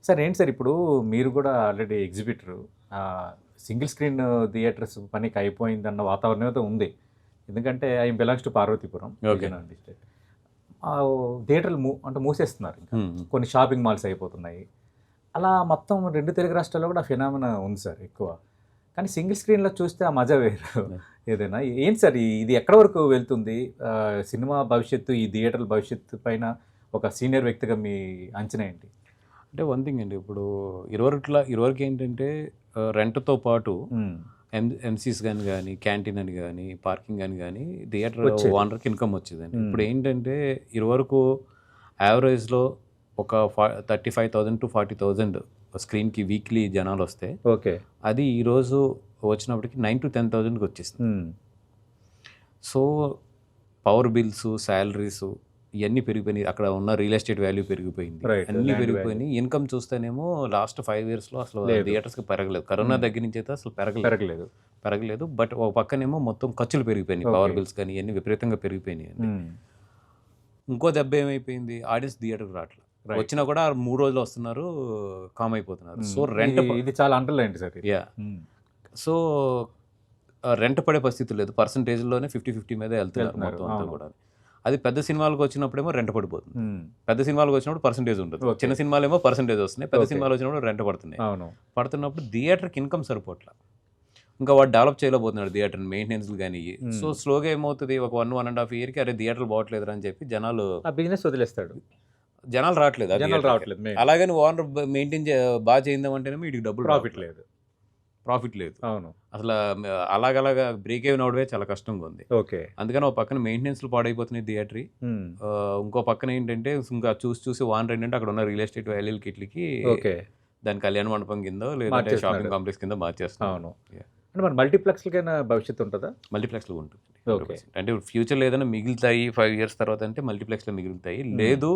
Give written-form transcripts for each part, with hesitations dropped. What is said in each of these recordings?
Sir ఏంటి sir ఇప్పుడు మీరు కూడా already exhibitor. Single screen theatres పనికి అయిపోయిందన్న వాతావరణం అయితే ఉంది. ఎందుకంటే I belongs to Parvathipuram, okay. Vizianagaram district. థియేటర్లు అంటే మూసేస్తున్నారు ఇంకా. కొన్ని షాపింగ్ మాల్స్ అయిపోతున్నాయి. అలా మొత్తం 2 తెలుగు రాష్ట్రాల్లో కూడా ఫినామినా ఉంది సార్ ఎక్కువ. కానీ సింగిల్ స్క్రీన్‌లో చూస్తే ఆ మజా వేరు. ఏదైనా ఏంటి సార్ ఇది ఎక్కడి వరకు వెళ్తుంది? సినిమా భవిష్యత్తు, ఈ థియేటర్ల భవిష్యత్తు పైన ఒక సీనియర్ వ్యక్తిగా మీ అంచనా ఏంటి? అంటే వన్ థింగ్ అండి, ఇప్పుడు ఇదివరకు ఏంటంటే రెంట్‌తో పాటు హ్మ్. ఎంసీస్ కానీ క్యాంటీన్ అని కానీ పార్కింగ్ అని కానీ థియేటర్ వచ్చేది. ఓనర్‌కి ఇన్కమ్ వచ్చేదండి. ఇప్పుడు ఏంటంటే ఇదివరకు యావరేజ్‌లో ఒక 35,000 to 40,000 స్క్రీన్‌కి వీక్లీ జనాలు వస్తే, ఓకే. అది ఈరోజు వచ్చినప్పటికి 9,000 to 10,000కి వచ్చేసింది. హ్మ్. సో పవర్ బిల్స్, శాలరీస్ ఇవన్నీ పెరిగిపోయినాయి. అక్కడ ఉన్న రియల్ ఎస్టేట్ వాల్యూ పెరిగిపోయింది. Right. అన్నీ Land పెరిగిపోయినాయి. ఇన్కమ్ చూస్తేనేమో లాస్ట్ 5 yearsలో అసలు లేదు. థియేటర్స్కి పెరగలేదు. కరోనా దగ్గర నుంచి అయితే అసలు పెరగలేదు. బట్ ఒక పక్కనేమో మొత్తం ఖర్చులు పెరిగిపోయినాయి. పవర్ బిల్స్ కానీ ఇవన్నీ విపరీతంగా పెరిగిపోయినాయి. హ్మ్. ఇంకో దెబ్బ ఏమైపోయింది, ఆడియన్స్ థియేటర్కి రావట్లేదు. వచ్చినా కూడా 3 రోజులు వస్తున్నారు, కామ్ అయిపోతున్నారు. సో రెంట్ ఇది చాలా అండర్లైన్ సార్ ఇది. యా సో రెంట్ పడే పరిస్థితి లేదు. పర్సంటేజ్లోనే 50-50 మీద వెళ్తున్నారు మొత్తం అంతా అవును. కూడా. అది పెద్ద సినిమాలకు వచ్చినప్పుడేమో రెంట్ పడిపోతుంది. హ్మ్. పెద్ద సినిమాలకు వచ్చినప్పుడు పర్సంటేజ్ ఉంటుంది. Okay. చిన్న సినిమాలు ఏమో పర్సంటేజ్ వస్తున్నాయి. పెద్ద Okay. సినిమాలు వచ్చినప్పుడు రెంట్ పడుతున్నాయి. అవును. పడుతున్నప్పుడు థియేటర్కి ఇన్కమ్ సరిపోట్ల. ఇంకా వాడు డెవలప్ చేయలేకపోతున్నాడు థియేటర్ మెయింటెనెన్స్ కానీ. సో స్లోగా ఏమవుతుంది, ఒక 1.5 yearకి అరే థియేటర్లు బాగట్లేదు అని చెప్పి ఆ బిజినెస్ వదిలేస్తాడు. జనాలు రావట్లేదు. ఆ జనాలు థియేటర్కి. రావట్లేదు main. అలాగని ఓనర్ మెయింటైన్ బాగా చేయిందామంటేనేమో వీడికి డబ్బులు ప్రాఫిట్ లేదు. లేదు. అవును. అసలు అలాగలాగా బ్రేక్ even అవడమే చాలా కష్టంగా ఉంది. ఓకే. అందుకని ఒక పక్కన మెయింటెనెన్స్లు పాడైపోతున్నాయి థియేటర్. హ్మ్. ఇంకో పక్కన ఏంటంటే ఇంకా చూసి ఓనర్ ఏంటంటే అక్కడ ఉన్న రియల్ ఎస్టేట్ వాల్యూలకి ఇట్లకి ఓకే. దాని కళ్యాణ మండపం కింద లేదంటే మార్చేస్తున్నాడు. షాపింగ్ కాంప్లెక్స్ కింద మార్చేస్తున్నాం. అవును. అంటే మరి మల్టీప్లెక్స్లకైనా భవిష్యత్తు ఉంటుందా? మల్టీప్లెక్స్లో ఉంటుంది. Okay. అంటే ఫ్యూచర్లో ఏదైనా మిగులుతాయి 5 years తర్వాత అంటే మల్టీప్లెక్స్లో మిగులుతాయి. లేదు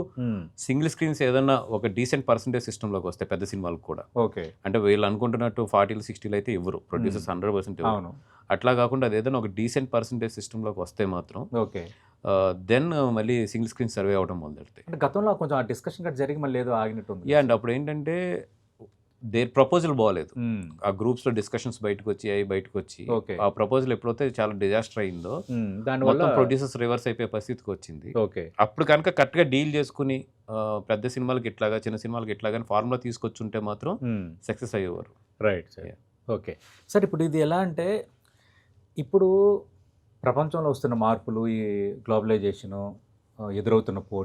సింగిల్ స్క్రీన్స్ ఏదైనా ఒక డీసెంట్ పర్సంటేజ్ సిస్టంలోకి వస్తాయి పెద్ద సినిమాలకు కూడా. ఓకే. అంటే వీళ్ళు అనుకుంటున్నట్టు 40-60 అయితే ఇవ్వరు ప్రొడ్యూసర్స్, 100% ఇవ్వరు. అవును. అట్లా కాకుండా అది ఏదైనా ఒక డీసెంట్ పర్సంటేజ్ సిస్టంలోకి వస్తే మాత్రం ఓకే. దెన్ మళ్ళీ సింగిల్ స్క్రీన్ సర్వే అవడం మొదలెడతాయి. అంటే గతంలో కొంచెం ఆ డిస్కషన్ కూడా జరిగి మళ్ళీ ఏదో ఆగినట్టుంది. యా అండ్ అప్పుడు ఏంటంటే దేర్ ప్రపోజల్ బాగాలేదు. హ్మ్. ఆ గ్రూప్స్లో డిస్కషన్స్ బయటకు వచ్చి ఓకే. ఆ ప్రపోజల్ ఎప్పుడైతే చాలా డిజాస్టర్ అయిందో దానివల్ల మొత్తం ప్రొడ్యూసర్స్ రివర్స్ అయిపోయే పరిస్థితికి వచ్చింది. ఓకే. అప్పుడు కనుక కరెక్ట్గా డీల్ చేసుకుని పెద్ద సినిమాలకి ఇట్లాగా చిన్న సినిమాలకి ఇట్లాగా ఫార్ములా తీసుకొచ్చుంటే మాత్రం సక్సెస్ అయ్యేవారు. Right sir. ఓకే సార్, ఇప్పుడు ఇది ఎలా అంటే ఇప్పుడు ప్రపంచంలో వస్తున్న మార్పులు, ఈ గ్లోబలైజేషను, ఎదురవుతున్న పోటీ